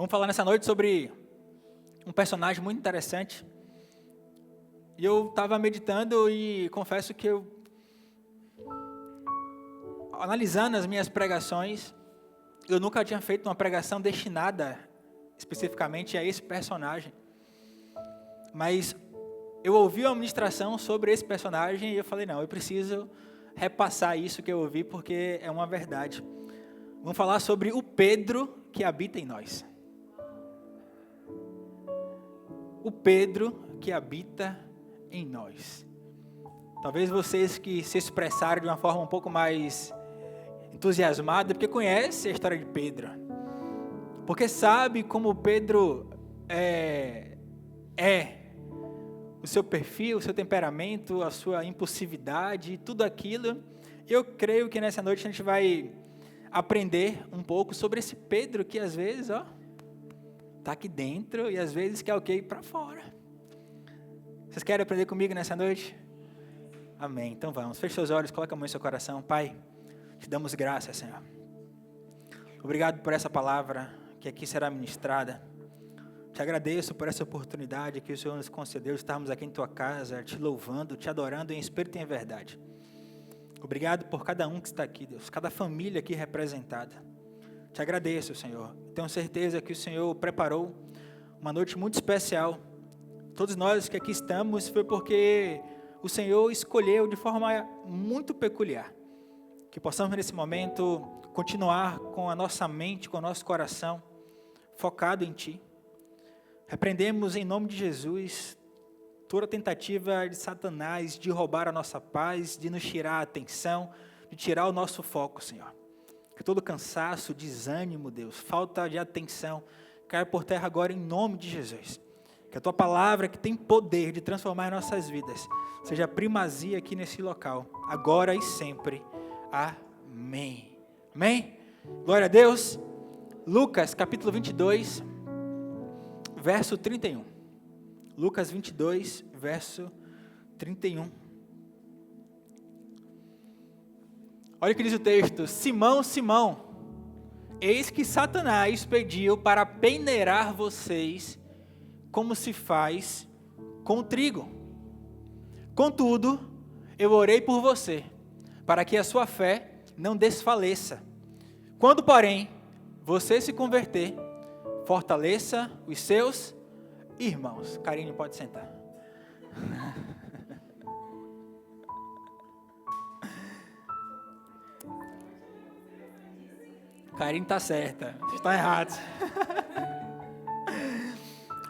Vamos falar nessa noite sobre um personagem muito interessante. E eu estava meditando e confesso que analisando as minhas pregações, eu nunca tinha feito uma pregação destinada especificamente a esse personagem. Mas eu ouvi uma ministração sobre esse personagem e eu falei, não, eu preciso repassar isso que eu ouvi porque é uma verdade. Vamos falar sobre o Pedro que habita em nós. O Pedro que habita em nós. Talvez vocês que se expressaram de uma forma um pouco mais entusiasmada, porque conhecem a história de Pedro. Porque sabe como Pedro é o seu perfil, o seu temperamento, a sua impulsividade, tudo aquilo. Eu creio que nessa noite a gente vai aprender um pouco sobre esse Pedro que às vezes, está aqui dentro e às vezes quer o quê? Ir para fora. Vocês querem aprender comigo nessa noite? Amém. Então vamos. Feche seus olhos, coloca a mão em seu coração. Pai, te damos graças, Senhor. Obrigado por essa palavra que aqui será ministrada. Te agradeço por essa oportunidade que o Senhor nos concedeu, estarmos aqui em Tua casa, te louvando, te adorando em espírito e em verdade. Obrigado por cada um que está aqui, Deus, cada família aqui representada. Te agradeço, Senhor. Tenho certeza que o Senhor preparou uma noite muito especial. Todos nós que aqui estamos foi porque o Senhor escolheu de forma muito peculiar. Que possamos nesse momento continuar com a nossa mente, com o nosso coração focado em Ti. Repreendemos em nome de Jesus toda tentativa de Satanás de roubar a nossa paz, de nos tirar a atenção, de tirar o nosso foco, Senhor. Que todo cansaço, desânimo, Deus, falta de atenção, caia por terra agora em nome de Jesus. Que a Tua palavra, que tem poder de transformar nossas vidas, seja primazia aqui nesse local, agora e sempre. Amém. Amém? Glória a Deus. Lucas, capítulo 22, verso 31. Lucas 22, verso 31. Olha o que diz o texto. Simão, Simão, eis que Satanás pediu para peneirar vocês como se faz com o trigo. Contudo, eu orei por você, para que a sua fé não desfaleça. Quando, porém, você se converter, fortaleça os seus irmãos. Karine, pode sentar. Karine está certa, está errado.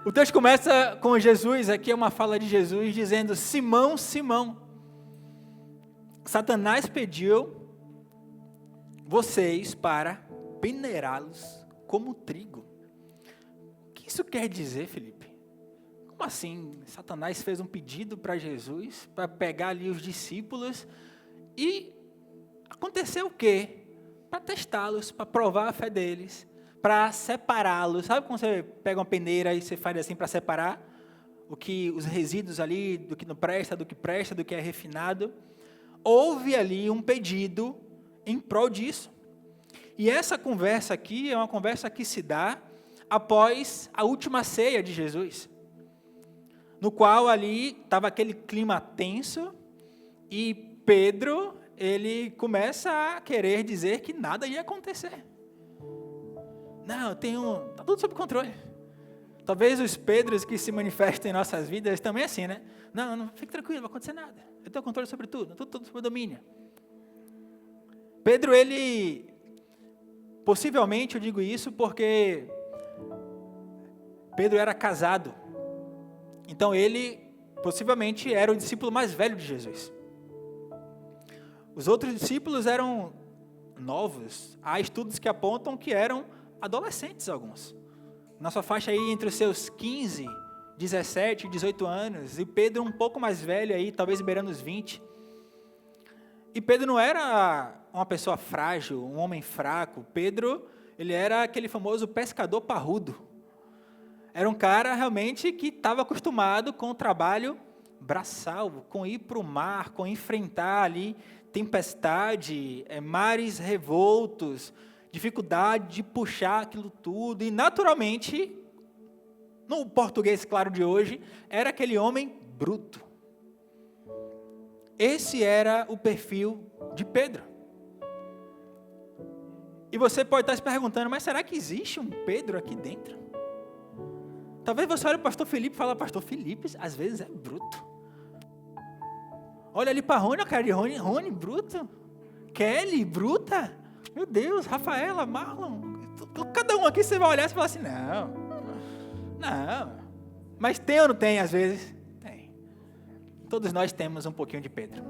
O texto começa com Jesus, aqui é uma fala de Jesus dizendo: Simão, Simão, Satanás pediu vocês para peneirá-los como trigo. O que isso quer dizer, Felipe? Como assim? Satanás fez um pedido para Jesus, para pegar ali os discípulos e aconteceu o quê? Para testá-los, para provar a fé deles, para separá-los. Sabe quando você pega uma peneira e você faz assim para separar os resíduos ali, do que não presta, do que é refinado? Houve ali um pedido em prol disso. E essa conversa aqui é uma conversa que se dá após a última ceia de Jesus, no qual ali estava aquele clima tenso e Pedro, ele começa a querer dizer que nada ia acontecer. Não, está tudo sob controle. Talvez os Pedros que se manifestam em nossas vidas também assim, né? Não, fique tranquilo, não vai acontecer nada. Eu tenho controle sobre tudo, tudo sob domínio. Pedro, ele, possivelmente eu digo isso porque Pedro era casado. Então ele, possivelmente, era o discípulo mais velho de Jesus. Os outros discípulos eram novos. Há estudos que apontam que eram adolescentes alguns. Na sua faixa aí entre os seus 15, 17, 18 anos. E Pedro um pouco mais velho aí, talvez beirando os 20. E Pedro não era uma pessoa frágil, um homem fraco. Pedro, ele era aquele famoso pescador parrudo. Era um cara realmente que estava acostumado com o trabalho braçal, com ir para o mar, com enfrentar ali tempestade, mares revoltos, dificuldade de puxar aquilo tudo, e naturalmente, no português claro de hoje, era aquele homem bruto. Esse era o perfil de Pedro. E você pode estar se perguntando, mas será que existe um Pedro aqui dentro? Talvez você olhe para o pastor Felipe e fale, pastor Felipe, às vezes é bruto. Olha ali para Rony, a cara de Rony, Rony, bruto. Kelly, bruta. Meu Deus, Rafaela, Marlon. Cada um aqui você vai olhar e fala assim, não. Mas tem ou não tem, às vezes? Tem. Todos nós temos um pouquinho de Pedro.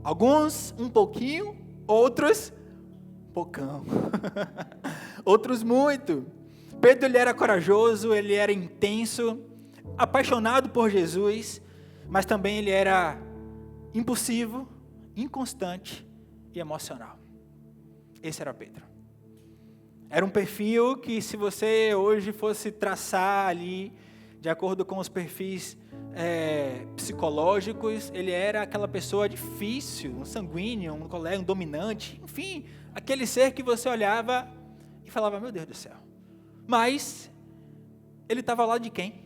Alguns um pouquinho, outros poucão. Outros muito. Pedro, ele era corajoso, ele era intenso, apaixonado por Jesus, mas também ele era impulsivo, inconstante e emocional. Esse era Pedro. Era um perfil que, se você hoje fosse traçar ali, de acordo com os perfis psicológicos, ele era aquela pessoa difícil, um sanguíneo, um colega, um dominante, enfim, aquele ser que você olhava e falava, meu Deus do céu. Mas ele estava ao lado de quem?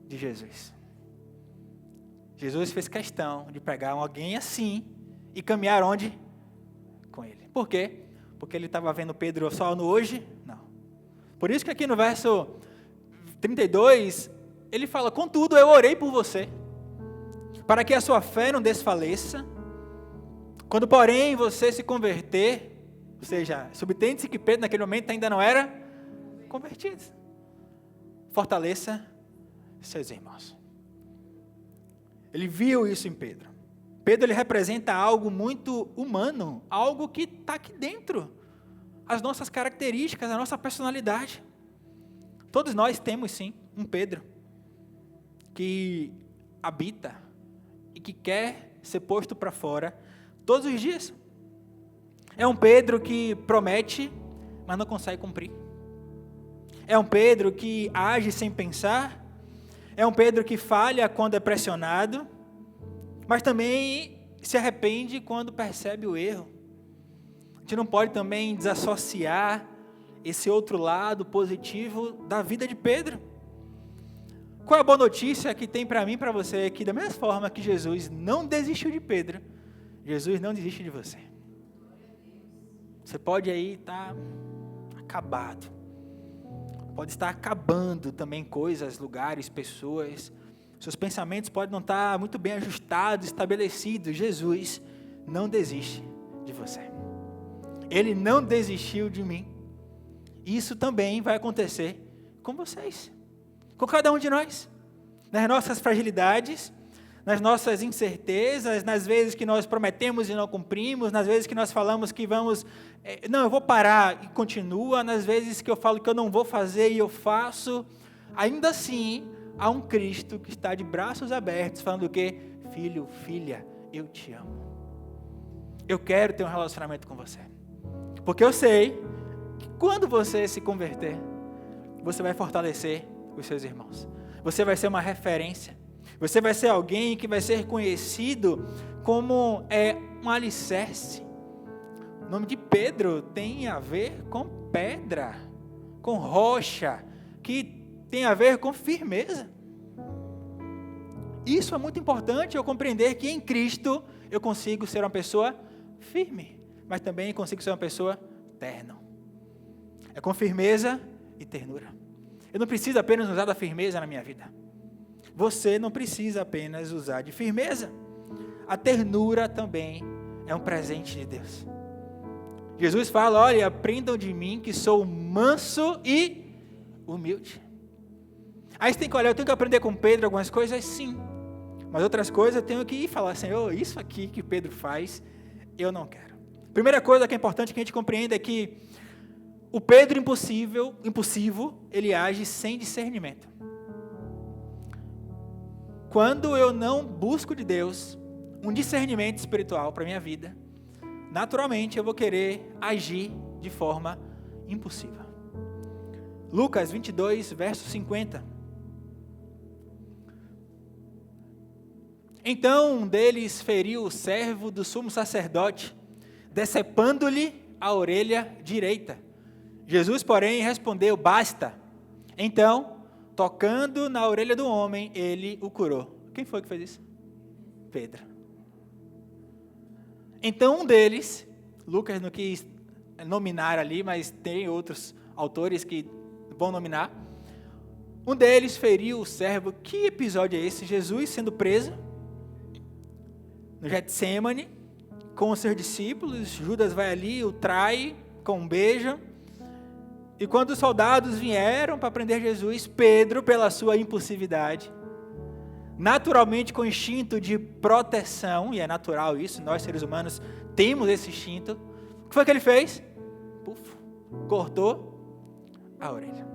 De Jesus. Jesus fez questão de pegar alguém assim e caminhar onde? Com ele. Por quê? Porque ele estava vendo Pedro só no hoje? Não. Por isso que aqui no verso 32, ele fala, contudo eu orei por você, para que a sua fé não desfaleça. Quando porém você se converter, ou seja, subtende-se que Pedro naquele momento ainda não era convertido. Fortaleça seus irmãos. Ele viu isso em Pedro. Pedro, ele representa algo muito humano, algo que está aqui dentro. As nossas características, a nossa personalidade. Todos nós temos sim um Pedro que habita e que quer ser posto para fora todos os dias. É um Pedro que promete, mas não consegue cumprir. É um Pedro que age sem pensar. É um Pedro que falha quando é pressionado, mas também se arrepende quando percebe o erro. A gente não pode também desassociar esse outro lado positivo da vida de Pedro. Qual é a boa notícia que tem para mim e para você aqui? Da mesma forma que Jesus não desistiu de Pedro, Jesus não desiste de você. Você pode aí estar acabado. Pode estar acabando também coisas, lugares, pessoas. Seus pensamentos podem não estar muito bem ajustados, estabelecidos. Jesus não desiste de você. Ele não desistiu de mim. Isso também vai acontecer com vocês. Com cada um de nós. Nas nossas fragilidades, nas nossas incertezas, nas vezes que nós prometemos e não cumprimos, nas vezes que nós falamos que vamos, não, eu vou parar e continua, nas vezes que eu falo que eu não vou fazer e eu faço, ainda assim, há um Cristo que está de braços abertos, falando o quê? Filho, filha, eu te amo. Eu quero ter um relacionamento com você. Porque eu sei que quando você se converter, você vai fortalecer os seus irmãos. Você vai ser uma referência. Você vai ser alguém que vai ser conhecido como um alicerce. O nome de Pedro tem a ver com pedra, com rocha, que tem a ver com firmeza. Isso é muito importante, eu compreender que em Cristo eu consigo ser uma pessoa firme, mas também consigo ser uma pessoa terna. É com firmeza e ternura. Eu não preciso apenas usar da firmeza na minha vida. Você não precisa apenas usar de firmeza. A ternura também é um presente de Deus. Jesus fala, olha, aprendam de mim que sou manso e humilde. Aí você tem que olhar, eu tenho que aprender com Pedro algumas coisas, sim. Mas outras coisas eu tenho que falar, Senhor, isso aqui que Pedro faz, eu não quero. Primeira coisa que é importante que a gente compreenda é que o Pedro impulsivo, ele age sem discernimento. Quando eu não busco de Deus um discernimento espiritual para a minha vida, naturalmente eu vou querer agir de forma impulsiva. Lucas 22, verso 50. Então um deles feriu o servo do sumo sacerdote, decepando-lhe a orelha direita. Jesus, porém, respondeu: basta. Então, tocando na orelha do homem, ele o curou. Quem foi que fez isso? Pedro. Então, um deles, Lucas não quis nominar ali, mas tem outros autores que vão nominar. Um deles feriu o servo. Que episódio é esse? Jesus sendo preso no Getsemane com os seus discípulos. Judas vai ali, o trai com um beijo. E quando os soldados vieram para prender Jesus, Pedro, pela sua impulsividade, naturalmente com instinto de proteção, e é natural isso, nós seres humanos temos esse instinto, o que foi que ele fez? Puf, cortou a orelha.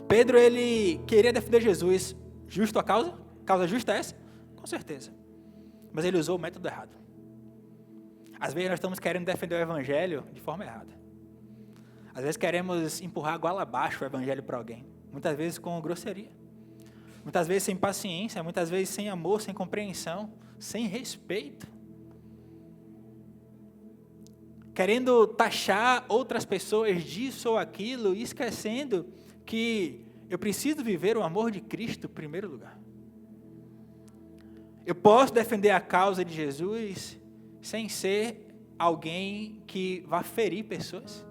Pedro, ele queria defender Jesus. Justo a causa? Causa justa essa? Com certeza. Mas ele usou o método errado. Às vezes nós estamos querendo defender o evangelho de forma errada. Às vezes queremos empurrar goela abaixo o evangelho para alguém. Muitas vezes com grosseria. Muitas vezes sem paciência, muitas vezes sem amor, sem compreensão, sem respeito. Querendo taxar outras pessoas disso ou aquilo, e esquecendo que eu preciso viver o amor de Cristo em primeiro lugar. Eu posso defender a causa de Jesus sem ser alguém que vá ferir pessoas.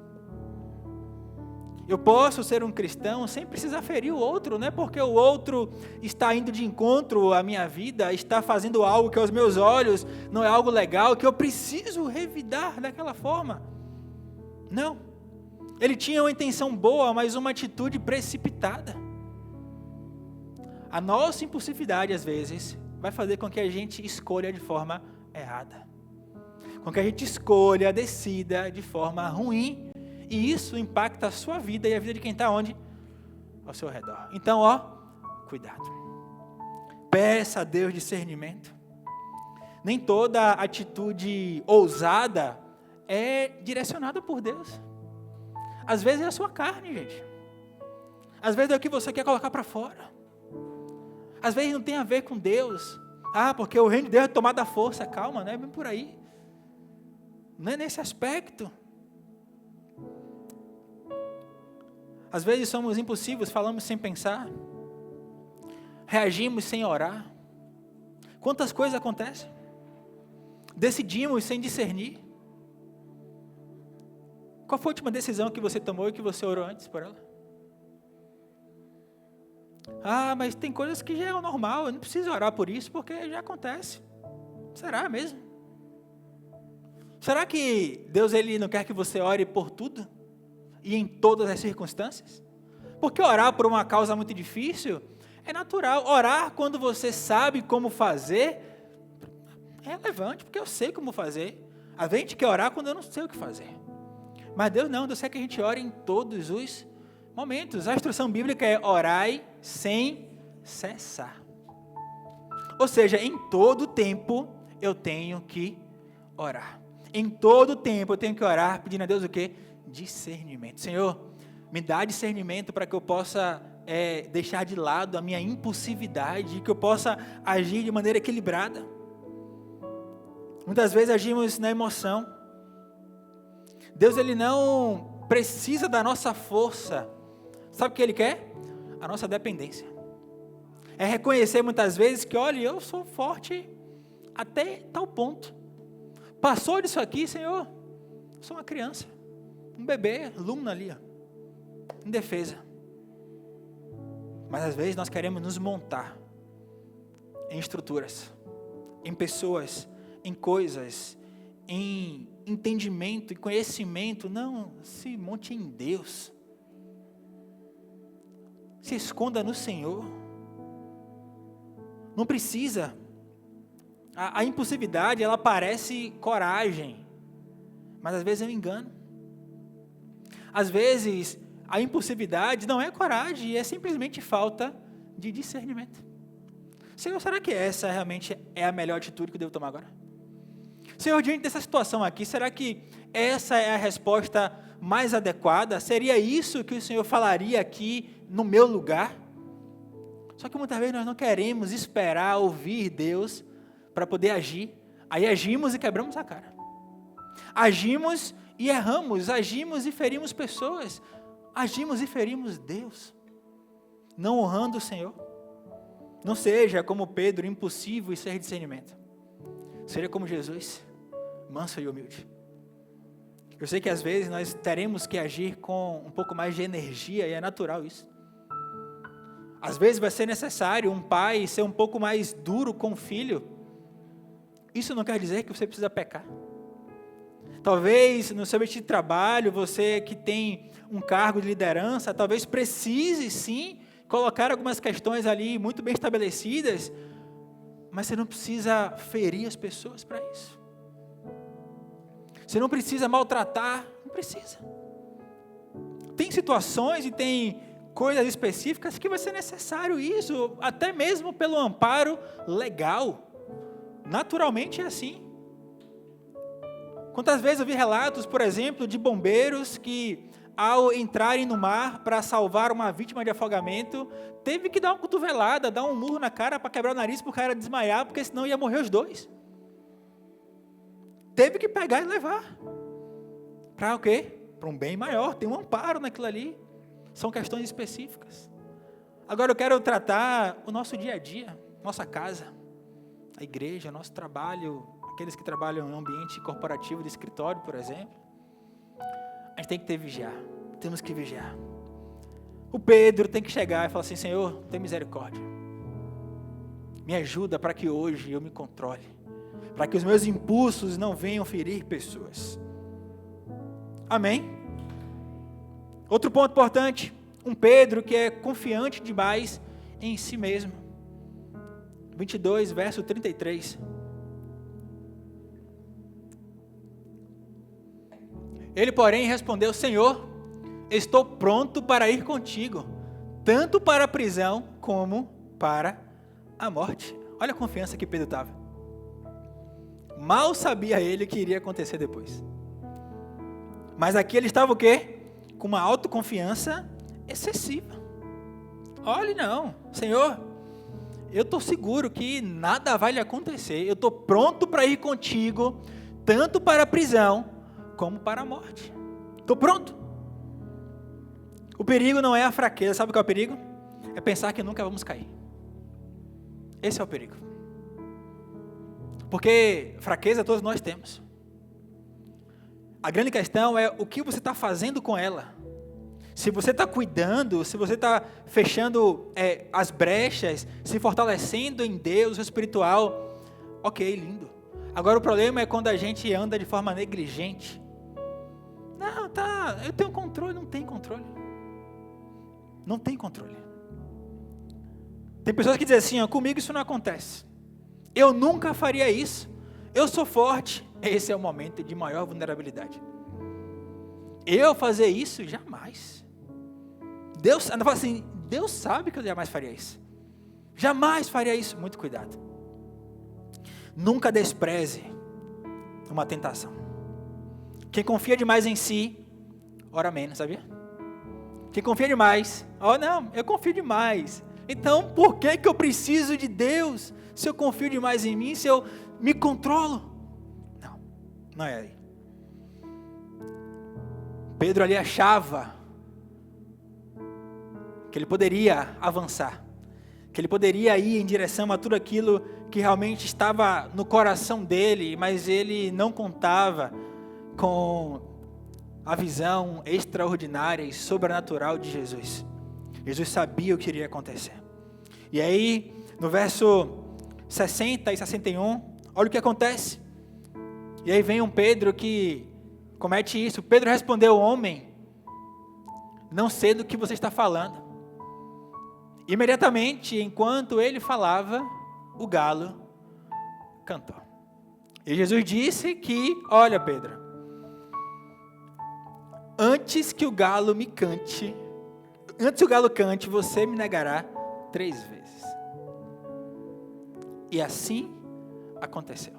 Eu posso ser um cristão sem precisar ferir o outro, não é porque o outro está indo de encontro à minha vida, está fazendo algo que aos meus olhos não é algo legal, que eu preciso revidar daquela forma. Não. Ele tinha uma intenção boa, mas uma atitude precipitada. A nossa impulsividade, às vezes, vai fazer com que a gente escolha de forma errada. Com que a gente escolha, decida de forma ruim. E isso impacta a sua vida e a vida de quem está onde? Ao seu redor. Então, cuidado. Peça a Deus discernimento. Nem toda atitude ousada é direcionada por Deus. Às vezes é a sua carne, gente. Às vezes é o que você quer colocar para fora. Às vezes não tem a ver com Deus. Porque o reino de Deus é tomado à força. Calma, não é bem por aí. Não é nesse aspecto. Às vezes somos impulsivos, falamos sem pensar, reagimos sem orar. Quantas coisas acontecem? Decidimos sem discernir. Qual foi a última decisão que você tomou e que você orou antes por ela? Mas tem coisas que já é o normal, eu não preciso orar por isso porque já acontece. Será mesmo? Será que Deus ele não quer que você ore por tudo? E em todas as circunstâncias? Porque orar por uma causa muito difícil é natural. Orar quando você sabe como fazer é relevante, porque eu sei como fazer. A gente quer orar quando eu não sei o que fazer. Mas Deus não, Deus quer que a gente ore em todos os momentos. A instrução bíblica é orai sem cessar. Ou seja, em todo tempo eu tenho que orar. Em todo tempo eu tenho que orar pedindo a Deus o quê? Discernimento. Senhor, me dá discernimento para que eu possa deixar de lado a minha impulsividade, que eu possa agir de maneira equilibrada. Muitas vezes agimos na emoção. Deus ele não precisa da nossa força. Sabe o que Ele quer? A nossa dependência. É reconhecer muitas vezes que, olha, eu sou forte até tal ponto. Passou disso aqui, Senhor, sou uma criança. Um bebê, Luna ali, indefesa. Mas às vezes nós queremos nos montar em estruturas, em pessoas, em coisas, em entendimento e conhecimento. Não, se monte em Deus. Se esconda no Senhor. Não precisa. A impulsividade, ela parece coragem, mas às vezes é um engano. Às vezes, a impulsividade não é coragem, é simplesmente falta de discernimento. Senhor, será que essa realmente é a melhor atitude que eu devo tomar agora? Senhor, diante dessa situação aqui, será que essa é a resposta mais adequada? Seria isso que o Senhor falaria aqui no meu lugar? Só que muitas vezes nós não queremos esperar ouvir Deus para poder agir. Aí agimos e quebramos a cara. Agimos e erramos, agimos e ferimos pessoas, agimos e ferimos Deus, não honrando o Senhor. Não seja como Pedro, impulsivo e sem discernimento. Seja como Jesus, manso e humilde. Eu sei que às vezes nós teremos que agir com um pouco mais de energia, e é natural isso. Às vezes vai ser necessário um pai ser um pouco mais duro com o filho. Isso não quer dizer que você precisa pecar. Talvez no seu ambiente de trabalho, você que tem um cargo de liderança, talvez precise sim colocar algumas questões ali muito bem estabelecidas, mas você não precisa ferir as pessoas para isso. Você não precisa maltratar, não precisa. Tem situações e tem coisas específicas que vai ser necessário isso, até mesmo pelo amparo legal. Naturalmente é assim. Quantas vezes eu vi relatos, por exemplo, de bombeiros que, ao entrarem no mar para salvar uma vítima de afogamento, teve que dar uma cotovelada, dar um murro na cara para quebrar o nariz para o cara desmaiar, porque senão ia morrer os dois. Teve que pegar e levar. Para o quê? Para um bem maior, tem um amparo naquilo ali. São questões específicas. Agora eu quero tratar o nosso dia a dia, nossa casa, a igreja, nosso trabalho, aqueles que trabalham em ambiente corporativo de escritório, por exemplo. A gente tem que vigiar, temos que vigiar. O Pedro tem que chegar e falar assim: Senhor, tem misericórdia. Me ajuda para que hoje eu me controle, para que os meus impulsos não venham ferir pessoas. Amém? Outro ponto importante, um Pedro que é confiante demais em si mesmo. 22, verso 33. Ele, porém, respondeu: Senhor, estou pronto para ir contigo, tanto para a prisão como para a morte. Olha a confiança que Pedro estava. Mal sabia ele o que iria acontecer depois. Mas aqui ele estava o quê? Com uma autoconfiança excessiva. Olha, não, Senhor, eu estou seguro que nada vai lhe acontecer, eu estou pronto para ir contigo, tanto para a prisão, como para a morte. Estou pronto. O perigo não é a fraqueza, sabe qual é o perigo? É pensar que nunca vamos cair. Esse é o perigo. Porque fraqueza todos nós temos. A grande questão é o que você está fazendo com ela. Se você está cuidando, se você está fechando as brechas, se fortalecendo em Deus, o espiritual, ok, lindo. Agora o problema é quando a gente anda de forma negligente. Não, tá, eu tenho controle, não tem controle. Não tem controle. Tem pessoas que dizem assim, ó, comigo isso não acontece. Eu nunca faria isso. Eu sou forte. Esse é o momento de maior vulnerabilidade. Eu fazer isso? Jamais. Deus, ela fala assim, Deus sabe que eu jamais faria isso. Jamais faria isso. Muito cuidado. Nunca despreze uma tentação. Quem confia demais em si, ora menos, sabia? Quem confia demais, não, eu confio demais. Então, por que eu preciso de Deus? Se eu confio demais em mim, se eu me controlo? Não é aí. Pedro ali achava que ele poderia avançar, que ele poderia ir em direção a tudo aquilo que realmente estava no coração dele, mas ele não contava com a visão extraordinária e sobrenatural de Jesus. Jesus sabia o que iria acontecer. E aí, no verso 60 e 61, olha o que acontece. E aí vem um Pedro que comete isso. Pedro respondeu: homem, não sei do que você está falando. Imediatamente, enquanto ele falava, o galo cantou. E Jesus disse que, olha Pedro, antes que o galo me cante, antes que o galo cante, você me negará 3 vezes. E assim aconteceu.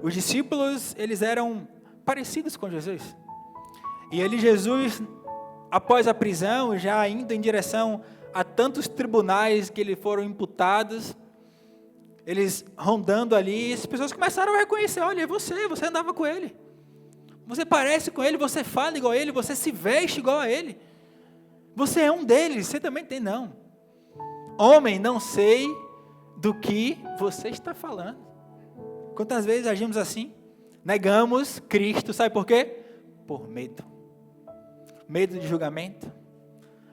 Os discípulos, eles eram parecidos com Jesus. E Jesus, após a prisão, já indo em direção a tantos tribunais que lhe foram imputados, eles rondando ali, as pessoas começaram a reconhecer: olha, é você andava com ele. Você parece com ele, você fala igual a ele, você se veste igual a ele. Você é um deles, você também tem, não. Homem, não sei do que você está falando. Quantas vezes agimos assim? Negamos Cristo, sabe por quê? Por medo. Medo de julgamento.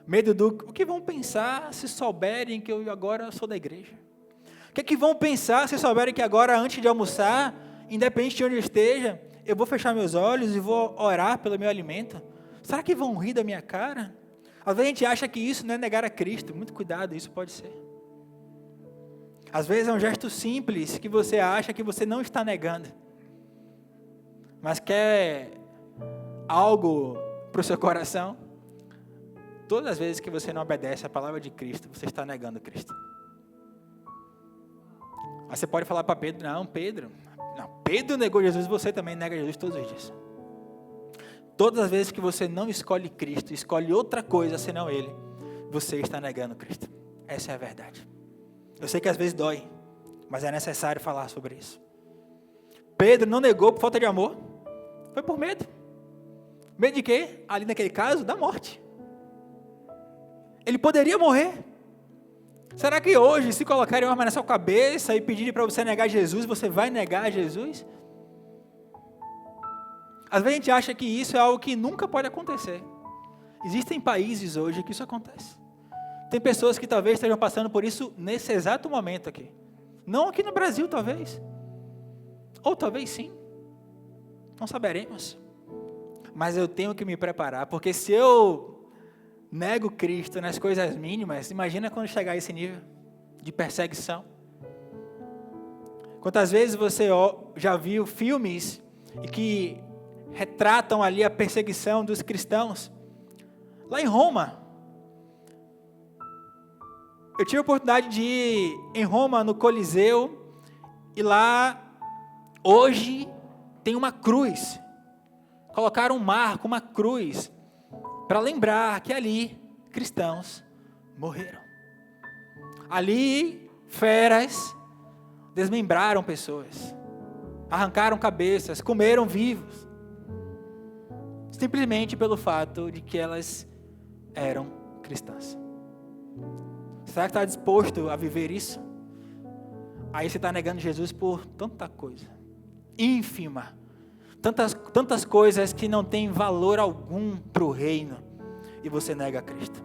Medo do o que vão pensar se souberem que eu agora sou da igreja. O que é que vão pensar se souberem que agora, antes de almoçar, independente de onde eu esteja, eu vou fechar meus olhos e vou orar pelo meu alimento? Será que vão rir da minha cara? Às vezes a gente acha que isso não é negar a Cristo. Muito cuidado, isso pode ser. Às vezes é um gesto simples que você acha que você não está negando, mas quer algo para o seu coração. Todas as vezes que você não obedece à palavra de Cristo, você está negando Cristo. Aí você pode falar para Pedro, Pedro negou Jesus, você também nega Jesus todos os dias. Todas as vezes que você não escolhe Cristo, escolhe outra coisa senão Ele, você está negando Cristo. Essa é a verdade. Eu sei que às vezes dói, mas é necessário falar sobre isso. Pedro não negou por falta de amor, foi por medo. Medo de quê? Ali naquele caso, da morte. Ele poderia morrer. Será que hoje, se colocarem uma arma na sua cabeça e pedirem para você negar Jesus, você vai negar Jesus? Às vezes a gente acha que isso é algo que nunca pode acontecer. Existem países hoje que isso acontece. Tem pessoas que talvez estejam passando por isso nesse exato momento aqui. Não aqui no Brasil, talvez. Ou talvez sim. Não saberemos. Mas eu tenho que me preparar, porque se eu nego Cristo nas coisas mínimas, imagina quando chegar a esse nível de perseguição. Quantas vezes você já viu filmes que retratam ali a perseguição dos cristãos? Lá em Roma, eu tive a oportunidade de ir em Roma, no Coliseu, e lá, hoje, tem uma cruz. Colocaram um marco, uma cruz, para lembrar que ali, cristãos morreram. Ali, feras desmembraram pessoas, arrancaram cabeças, comeram vivos, simplesmente pelo fato de que elas eram cristãs. Será que está disposto a viver isso? Aí você está negando Jesus por tanta coisa ínfima, tantas coisas que não têm valor algum para o reino, e você nega Cristo.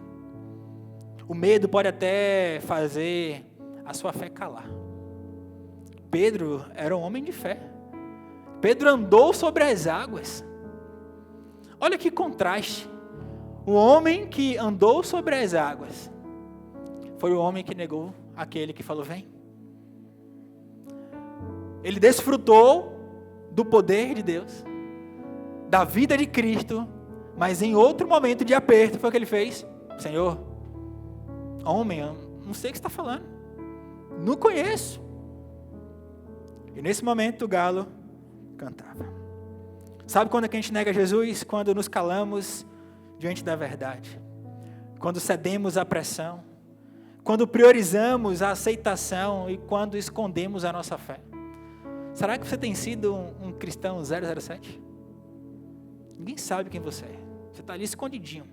O medo pode até fazer a sua fé calar. Pedro era um homem de fé. Pedro andou sobre as águas. Olha que contraste. O homem que andou sobre as águas foi o homem que negou aquele que falou, vem. Ele desfrutou do poder de Deus, da vida de Cristo, mas em outro momento de aperto foi o que ele fez. Senhor, homem, eu não sei o que você está falando, não conheço. E nesse momento o galo cantava. Sabe quando é que a gente nega Jesus? Quando nos calamos diante da verdade, quando cedemos à pressão, quando priorizamos a aceitação e quando escondemos a nossa fé. Será que você tem sido um cristão 007? Ninguém sabe quem você é. Você está ali escondidinho.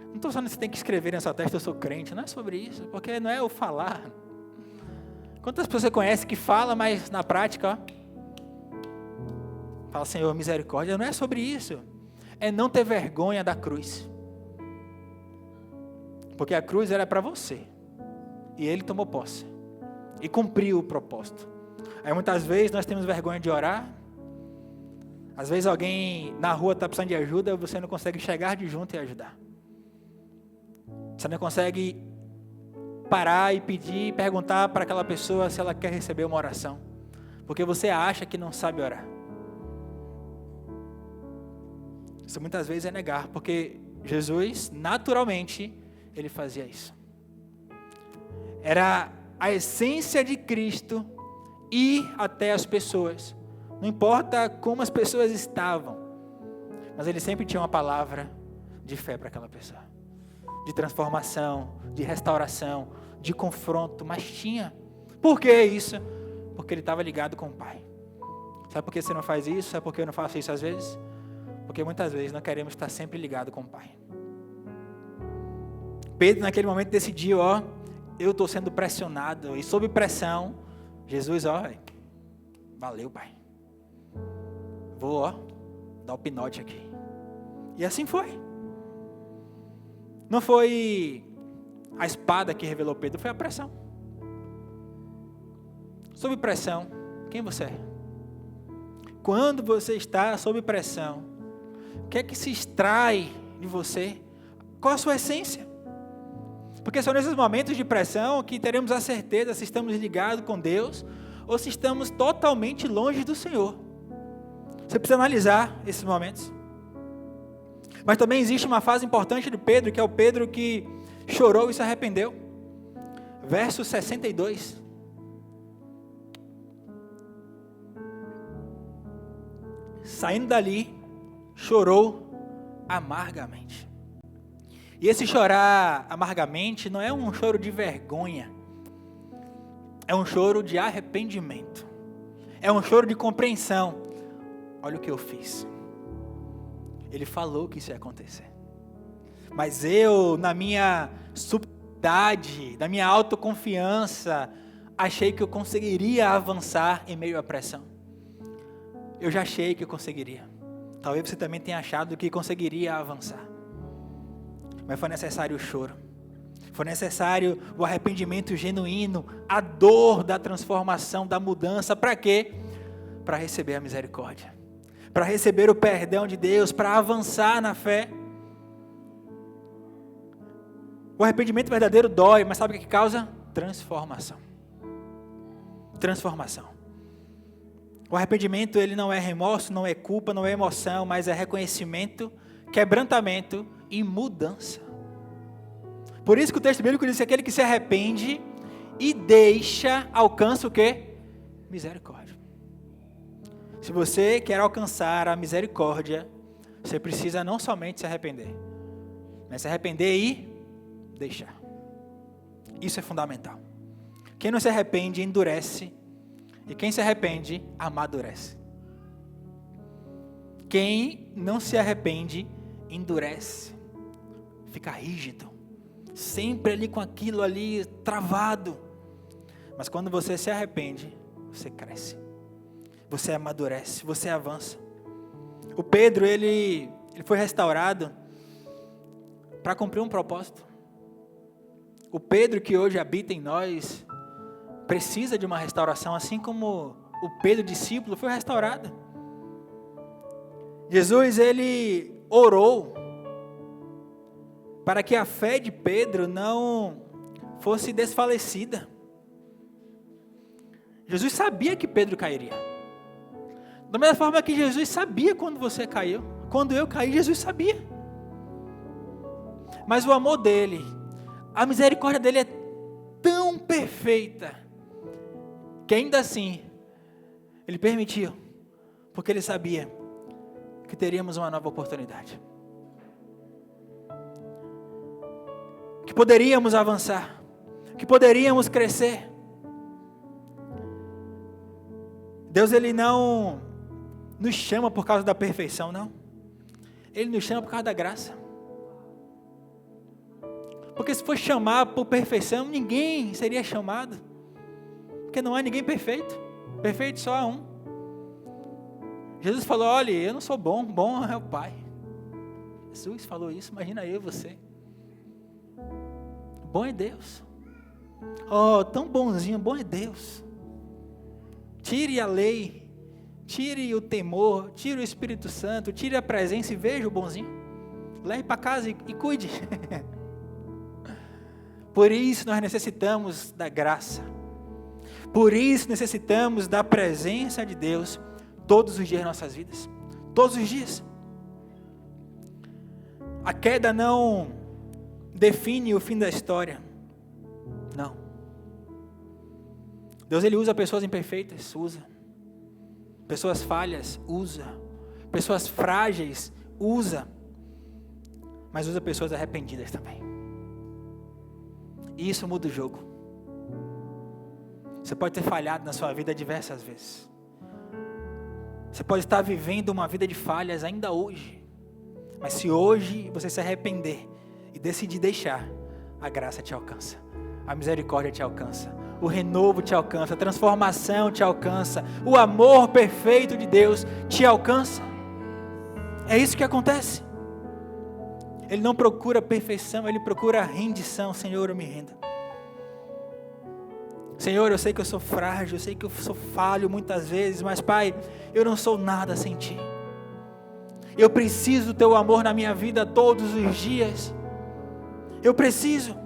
Não estou falando que você tem que escrever na sua testa, eu sou crente. Não é sobre isso, porque não é o falar. Quantas pessoas você conhece que fala, mas na prática, fala, Senhor, misericórdia. Não é sobre isso. É não ter vergonha da cruz. Porque a cruz era para você. E Ele tomou posse. E cumpriu o propósito. Aí muitas vezes nós temos vergonha de orar. Às vezes alguém na rua está precisando de ajuda, você não consegue chegar de junto e ajudar. Você não consegue parar e pedir, perguntar para aquela pessoa se ela quer receber uma oração. Porque você acha que não sabe orar. Isso muitas vezes é negar, porque Jesus, naturalmente, Ele fazia isso. Era a essência de Cristo ir até as pessoas. Não importa como as pessoas estavam, mas Ele sempre tinha uma palavra de fé para aquela pessoa. De transformação, de restauração, de confronto, mas tinha. Por que isso? Porque Ele estava ligado com o Pai. Sabe por que você não faz isso? Sabe por que eu não faço isso às vezes? Porque muitas vezes não queremos estar sempre ligados com o Pai. Pedro naquele momento decidiu, eu estou sendo pressionado, e sob pressão, Jesus, valeu, Pai. Vou, dar o pinote aqui. E assim foi. Não foi a espada que revelou Pedro, foi a pressão. Sob pressão, quem você é? Quando você está sob pressão, o que é que se extrai de você? Qual a sua essência? Porque são nesses momentos de pressão que teremos a certeza se estamos ligados com Deus ou se estamos totalmente longe do Senhor. Você precisa analisar esses momentos. Mas também existe uma fase importante de Pedro, que é o Pedro que chorou e se arrependeu. Verso 62. Saindo dali, chorou amargamente. E esse chorar amargamente não é um choro de vergonha. É um choro de arrependimento. É um choro de compreensão. Olha o que eu fiz. Ele falou que isso ia acontecer. Mas eu, na minha subtilidade, na minha autoconfiança, achei que eu conseguiria avançar em meio à pressão. Eu já achei que eu conseguiria. Talvez você também tenha achado que conseguiria avançar. Mas foi necessário o choro. Foi necessário o arrependimento genuíno, a dor da transformação, da mudança. Para quê? Para receber a misericórdia. Para receber o perdão de Deus, para avançar na fé. O arrependimento verdadeiro dói, mas sabe o que causa? Transformação. Transformação. O arrependimento, ele não é remorso, não é culpa, não é emoção, mas é reconhecimento, quebrantamento e mudança. Por isso que o texto bíblico diz que aquele que se arrepende e deixa, alcança o quê? Misericórdia. Se você quer alcançar a misericórdia, você precisa não somente se arrepender, mas se arrepender e deixar. Isso é fundamental. Quem não se arrepende, endurece. E quem se arrepende, amadurece. Quem não se arrepende, endurece. Fica rígido. Sempre ali com aquilo ali travado. Mas quando você se arrepende, você cresce. Você amadurece, você avança. O Pedro, ele foi restaurado para cumprir um propósito. O Pedro que hoje habita em nós precisa de uma restauração, assim como o Pedro discípulo foi restaurado. Jesus, ele orou para que a fé de Pedro não fosse desfalecida. Jesus sabia que Pedro cairia. Da mesma forma que Jesus sabia quando você caiu. Quando eu caí, Jesus sabia. Mas o amor dele, a misericórdia dele é tão perfeita, que ainda assim, ele permitiu, porque ele sabia que teríamos uma nova oportunidade. Que poderíamos avançar, que poderíamos crescer. Deus, ele não nos chama por causa da perfeição, não. Ele nos chama por causa da graça. Porque se for chamar por perfeição, ninguém seria chamado. Porque não há ninguém perfeito. Perfeito só há um. Jesus falou, olha, eu não sou bom, bom é o Pai. Jesus falou isso, imagina eu e você. Bom é Deus. Oh, tão bonzinho, bom é Deus. Tire a lei, tire o temor, tire o Espírito Santo, tire a presença e veja o bonzinho. Leve para casa e cuide. Por isso nós necessitamos da graça. Por isso necessitamos da presença de Deus todos os dias de nossas vidas. Todos os dias. A queda não define o fim da história. Não. Deus, ele usa pessoas imperfeitas, usa. Pessoas falhas, usa. Pessoas frágeis, usa. Mas usa pessoas arrependidas também. E isso muda o jogo. Você pode ter falhado na sua vida diversas vezes. Você pode estar vivendo uma vida de falhas ainda hoje. Mas se hoje você se arrepender e decidir deixar, a graça te alcança. A misericórdia te alcança. O renovo te alcança. A transformação te alcança. O amor perfeito de Deus te alcança. É isso que acontece. Ele não procura perfeição, Ele procura rendição. Senhor, eu me rendo. Senhor, eu sei que eu sou frágil, eu sei que eu sou falho muitas vezes, mas Pai, eu não sou nada sem Ti. Eu preciso do Teu amor na minha vida todos os dias. Eu preciso.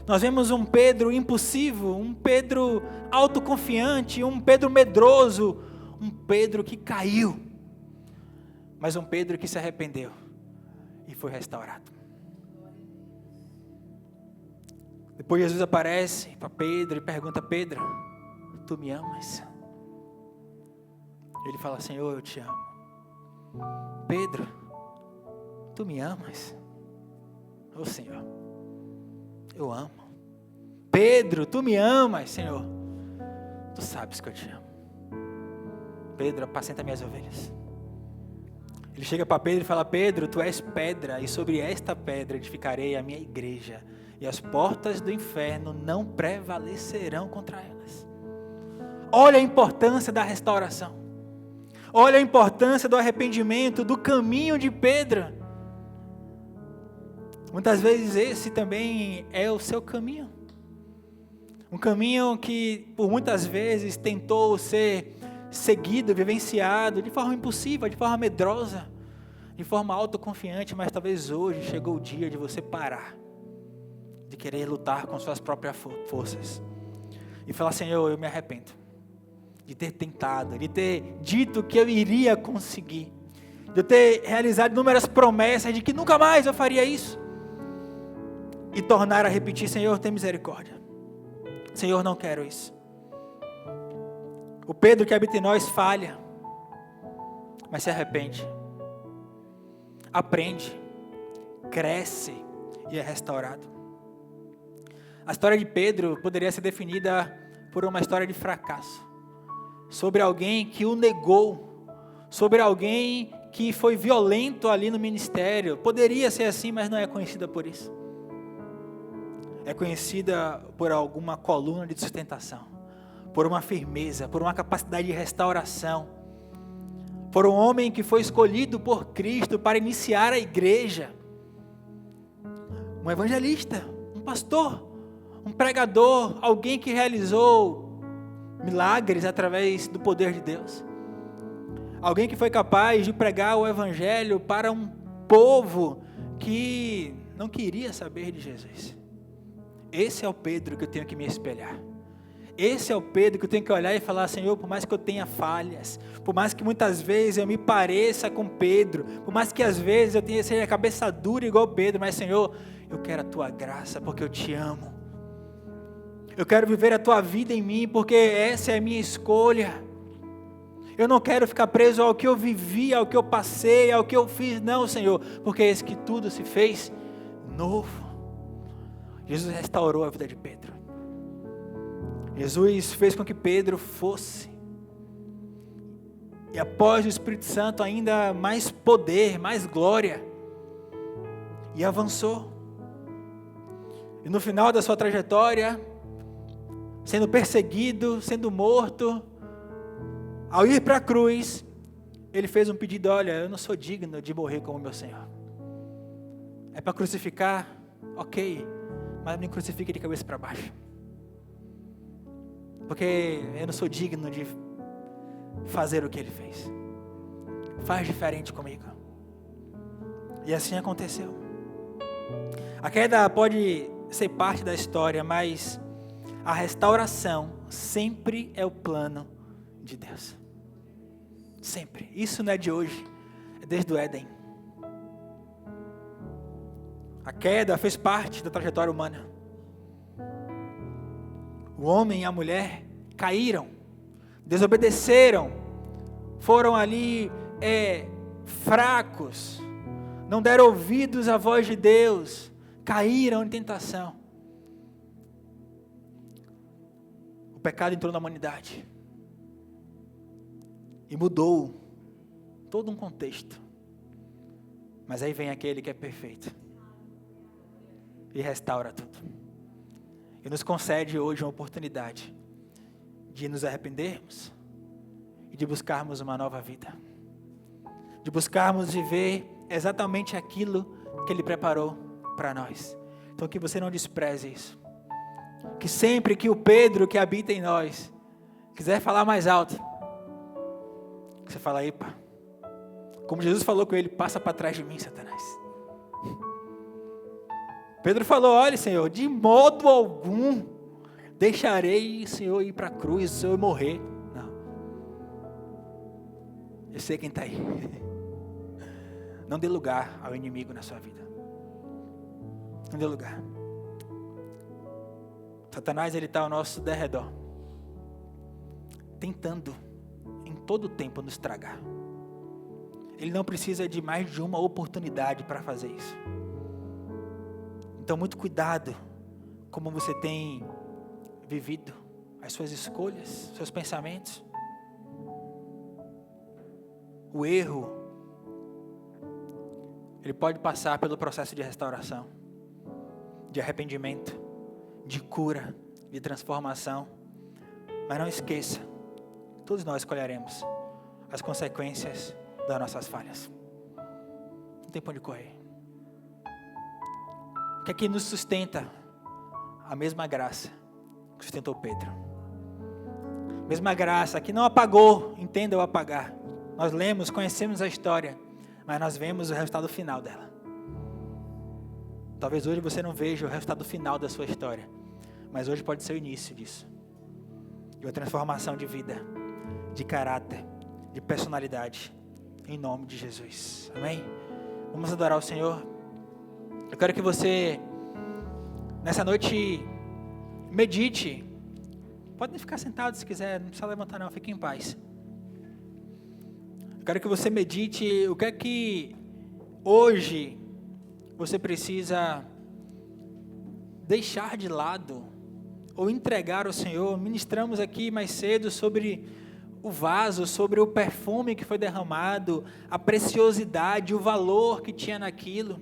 Nós vemos um Pedro impulsivo, um Pedro autoconfiante, um Pedro medroso, um Pedro que caiu, mas um Pedro que se arrependeu e foi restaurado. Depois Jesus aparece para Pedro e pergunta: Pedro, tu me amas? Ele fala: Senhor, eu te amo. Pedro, tu me amas? Ô Senhor, eu amo. Pedro, tu me amas, Senhor? Tu sabes que eu te amo. Pedro, apacenta minhas ovelhas. Ele chega para Pedro e fala: Pedro, tu és pedra, e sobre esta pedra edificarei a minha igreja, e as portas do inferno não prevalecerão contra elas. Olha a importância da restauração. Olha a importância do arrependimento, do caminho de Pedro. Muitas vezes esse também é o seu caminho. Um caminho que por muitas vezes tentou ser seguido, vivenciado de forma impulsiva, de forma medrosa, de forma autoconfiante, mas talvez hoje chegou o dia de você parar de querer lutar com suas próprias forças e falar: Senhor, eu me arrependo de ter tentado, de ter dito que eu iria conseguir, de eu ter realizado inúmeras promessas de que nunca mais eu faria isso, e tornar a repetir: Senhor, tem misericórdia, Senhor, não quero isso. O Pedro que habita em nós falha, mas se arrepende, aprende, cresce e é restaurado. A história de Pedro poderia ser definida por uma história de fracasso, sobre alguém que o negou, sobre alguém que foi violento ali no ministério. Poderia ser assim, mas não é conhecida por isso. É conhecida por alguma coluna de sustentação, por uma firmeza, por uma capacidade de restauração, por um homem que foi escolhido por Cristo para iniciar a igreja, um evangelista, um pastor, um pregador, alguém que realizou milagres através do poder de Deus, alguém que foi capaz de pregar o evangelho para um povo que não queria saber de Jesus. Esse é o Pedro que eu tenho que me espelhar. Esse é o Pedro que eu tenho que olhar e falar: Senhor, por mais que eu tenha falhas, por mais que muitas vezes eu me pareça com Pedro, por mais que às vezes eu seja a cabeça dura igual Pedro, mas Senhor, eu quero a Tua graça porque eu Te amo. Eu quero viver a Tua vida em mim porque essa é a minha escolha. Eu não quero ficar preso ao que eu vivi, ao que eu passei, ao que eu fiz, não, Senhor, porque é isso que tudo se fez novo. Jesus restaurou a vida de Pedro. Jesus fez com que Pedro fosse. E após o Espírito Santo, ainda mais poder, mais glória. E avançou. E no final da sua trajetória, sendo perseguido, sendo morto, ao ir para a cruz, ele fez um pedido: olha, eu não sou digno de morrer como meu Senhor. É para crucificar? Ok, mas me crucifique de cabeça para baixo. Porque eu não sou digno de fazer o que ele fez. Faz diferente comigo. E assim aconteceu. A queda pode ser parte da história, mas a restauração sempre é o plano de Deus. Sempre. Isso não é de hoje, é desde o Éden. A queda fez parte da trajetória humana. O homem e a mulher caíram, desobedeceram, foram ali fracos, não deram ouvidos à voz de Deus, caíram em tentação. O pecado entrou na humanidade. e mudou todo um contexto. Mas aí vem aquele que é perfeito e restaura tudo. E nos concede hoje uma oportunidade de nos arrependermos e de buscarmos uma nova vida. De buscarmos viver exatamente aquilo que Ele preparou para nós. Então que você não despreze isso. Que sempre que o Pedro que habita em nós quiser falar mais alto, que você fala, epa, como Jesus falou com ele, passa para trás de mim, Satanás. Pedro falou, olha, Senhor, de modo algum deixarei o Senhor ir para a cruz, o Senhor morrer. Não. Eu sei quem está aí. Não dê lugar ao inimigo na sua vida. Não dê lugar. Satanás, ele está ao nosso derredor, tentando em todo o tempo nos tragar. Ele não precisa de mais de uma oportunidade para fazer isso. Então, muito cuidado como você tem vivido as suas escolhas, seus pensamentos. O erro, ele pode passar pelo processo de restauração, de arrependimento, de cura, de transformação. Mas não esqueça, todos nós escolheremos as consequências das nossas falhas. Não tem pra onde correr. O que é que nos sustenta? A mesma graça que sustentou Pedro. Mesma graça que não apagou, entenda o apagar. Nós lemos, conhecemos a história, mas nós vemos o resultado final dela. Talvez hoje você não veja o resultado final da sua história, mas hoje pode ser o início disso. De uma transformação de vida, de caráter, de personalidade, em nome de Jesus. Amém? Vamos adorar o Senhor. Eu quero que você, nessa noite, medite. Podem ficar sentados se quiser, não precisa levantar não, fique em paz. Eu quero que você medite o que é que hoje você precisa deixar de lado ou entregar ao Senhor. Ministramos aqui mais cedo sobre o vaso, sobre o perfume que foi derramado, a preciosidade, o valor que tinha naquilo.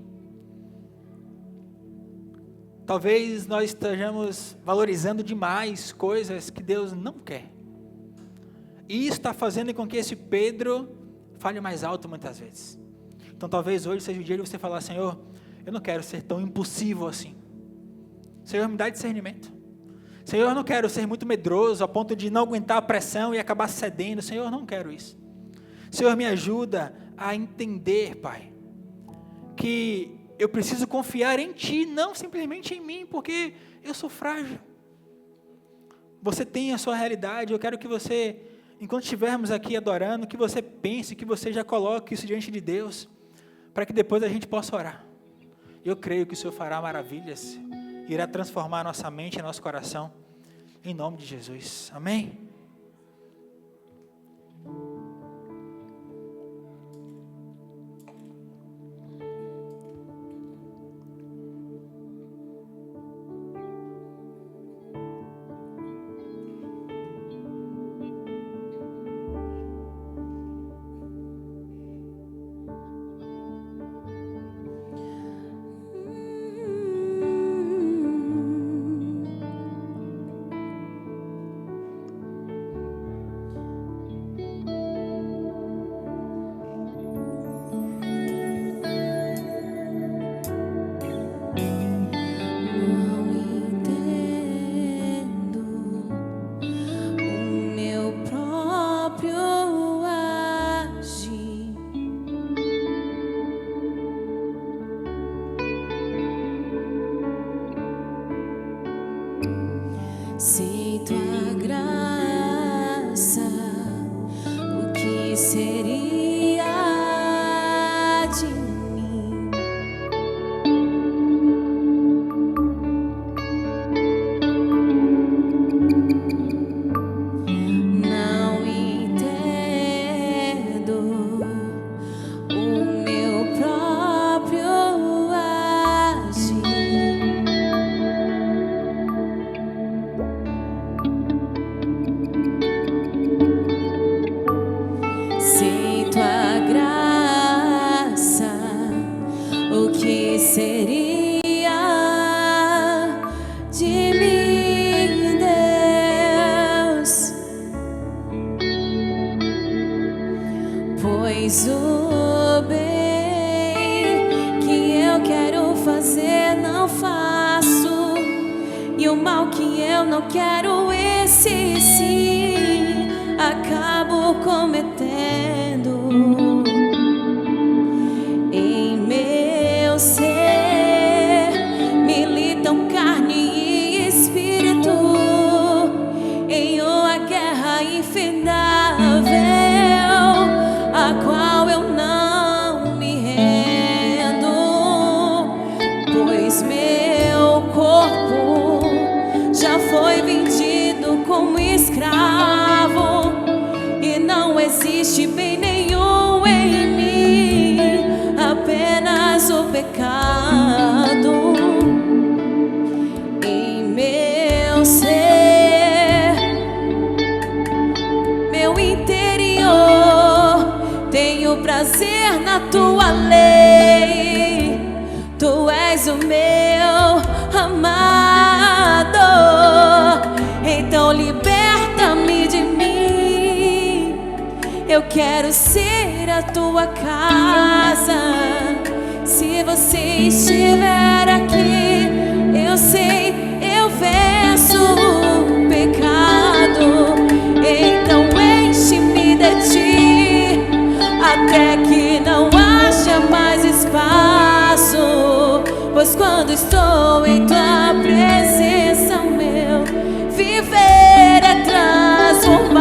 Talvez nós estejamos valorizando demais coisas que Deus não quer. E isso está fazendo com que esse Pedro fale mais alto muitas vezes. Então talvez hoje seja o dia de você falar, Senhor, eu não quero ser tão impulsivo assim. Senhor, me dá discernimento. Senhor, eu não quero ser muito medroso a ponto de não aguentar a pressão e acabar cedendo. Senhor, eu não quero isso. Senhor, me ajuda a entender, Pai, que eu preciso confiar em Ti, não simplesmente em mim, porque eu sou frágil. Você tem a sua realidade, eu quero que você, enquanto estivermos aqui adorando, que você pense, que você já coloque isso diante de Deus, para que depois a gente possa orar. Eu creio que o Senhor fará maravilhas, irá transformar a nossa mente e nosso coração, em nome de Jesus. Amém? Se tua graça, o que seria de mim? Não entendo o meu próprio agir. Pois o bem que eu quero fazer não faço, e o mal que eu não quero, esse sim acabo cometendo. Em meu ser militam carne e espírito, em uma guerra infindável, a qual eu não me rendo, pois meu corpo já foi vendido como escravo, e não existe bem nenhum em mim, apenas o pecado. Em meu ser, meu interior, tenho prazer na tua lei. Tu és o meu amado, então liberta-me de mim. Eu quero ser a tua casa. Se você estiver aqui, eu sei, eu venço o pecado. Então enche-me de ti, até que não haja mais espaço. Pois quando estou em tua presença, meu viver é transformado.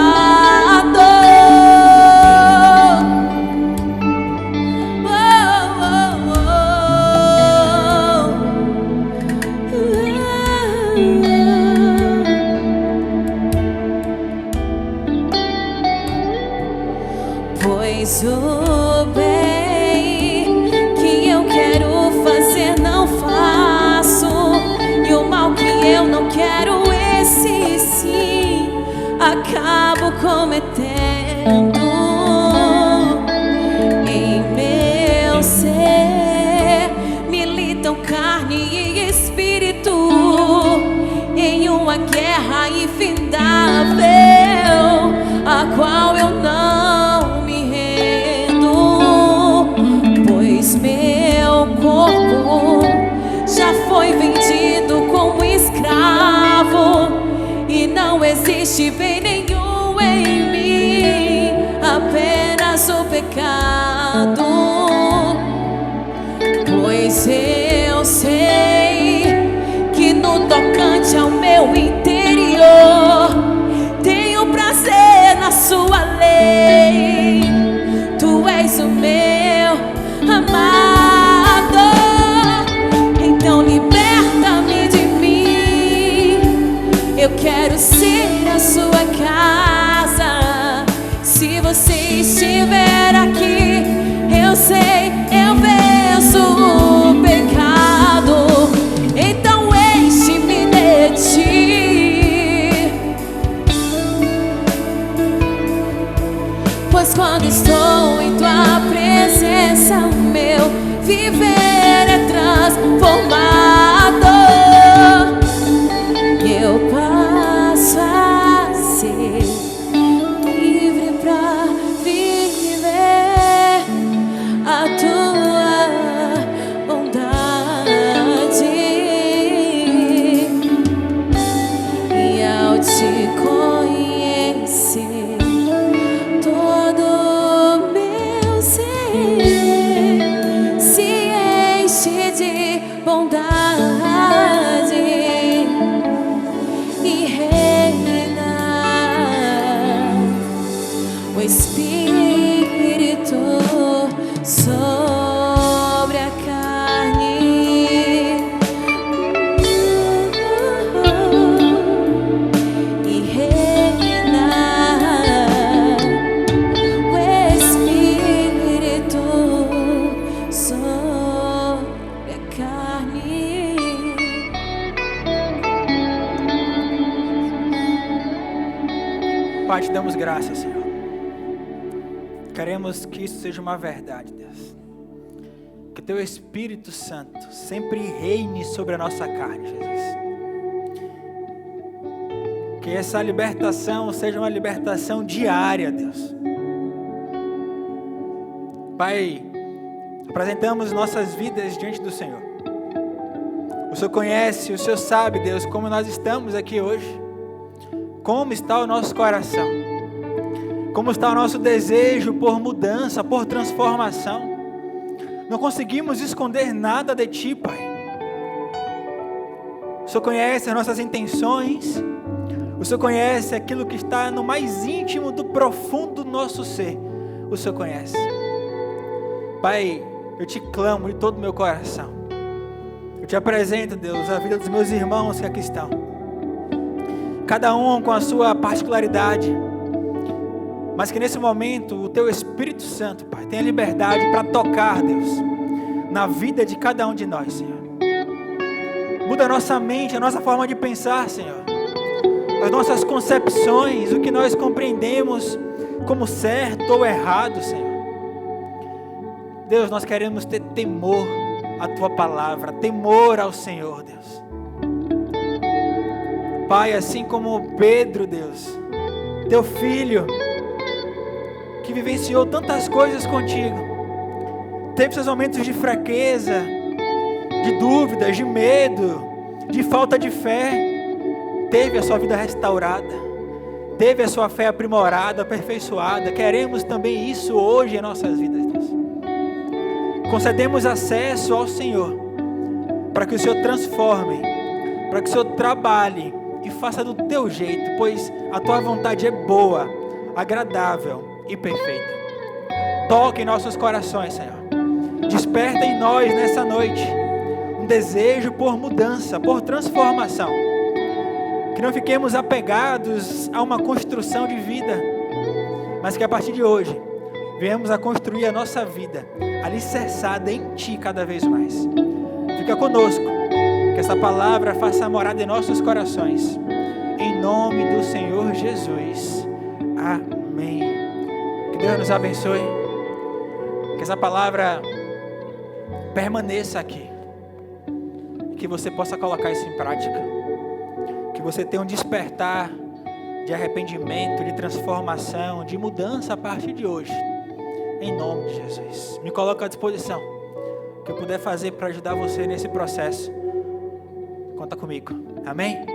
Pois o bem que eu quero fazer não faço, e o mal que eu não quero, esse sim acabo cometendo. Em meu ser militam carne e espírito, em uma guerra infindável, a qual eu não me rendo, pois meu corpo já foi vendido como escravo, e não existe bem nenhum em mim, apenas o pecado. Pois eu sei que no tocante ao meu interior, tenho prazer na sua lei. Tu és o meu amado, então liberta-me de mim. Eu quero ser a sua casa. Se você estiver aqui, eu sei, eu venço o pecado. Então enche-me de ti, pois quando estou em tua presença, o meu viver é transformado. Eu passo a ser livre pra viver a tua bondade, e ao te conhecer, todo meu ser se enche de bondade e reina o Espírito sobre a carne. E reina o Espírito sobre a carne. Pai, te damos graças, Senhor. Queremos que isso seja uma verdade, Deus. Que teu Espírito Santo sempre reine sobre a nossa carne, Jesus. Que essa libertação seja uma libertação diária, Deus. Pai, apresentamos nossas vidas diante do Senhor. O Senhor conhece, o Senhor sabe, Deus, como nós estamos aqui hoje. Como está o nosso coração. Como está o nosso desejo por mudança, por transformação. Não conseguimos esconder nada de Ti, Pai. O Senhor conhece as nossas intenções. O Senhor conhece aquilo que está no mais íntimo do profundo do nosso ser. O Senhor conhece. Pai, eu Te clamo de todo o meu coração. Eu Te apresento, Deus, a vida dos meus irmãos que aqui estão. Cada um com a sua particularidade. Mas que nesse momento o Teu Espírito Santo, Pai, tenha liberdade para tocar, Deus, na vida de cada um de nós, Senhor. Muda a nossa mente, a nossa forma de pensar, Senhor. As nossas concepções, o que nós compreendemos como certo ou errado, Senhor. Deus, nós queremos ter temor à Tua palavra, temor ao Senhor, Deus. Pai, assim como Pedro, Deus, Teu filho, que vivenciou tantas coisas contigo, teve seus momentos de fraqueza, de dúvidas, de medo, de falta de fé, teve a sua vida restaurada, teve a sua fé aprimorada, aperfeiçoada. Queremos também isso hoje em nossas vidas, Deus. Concedemos acesso ao Senhor, para que o Senhor transforme, para que o Senhor trabalhe e faça do Teu jeito, pois a Tua vontade é boa, agradável e perfeita. Toque em nossos corações, Senhor. Desperta em nós nessa noite um desejo por mudança, por transformação. Que não fiquemos apegados a uma construção de vida, mas que a partir de hoje venhamos a construir a nossa vida alicerçada em Ti cada vez mais. Fica conosco, que essa palavra faça morada em nossos corações. Em nome do Senhor Jesus. Amém. Que Deus nos abençoe. Que essa palavra permaneça aqui. Que você possa colocar isso em prática. Que você tenha um despertar de arrependimento, de transformação, de mudança a partir de hoje. Em nome de Jesus. Me coloco à disposição. O que eu puder fazer para ajudar você nesse processo, conta comigo. Amém?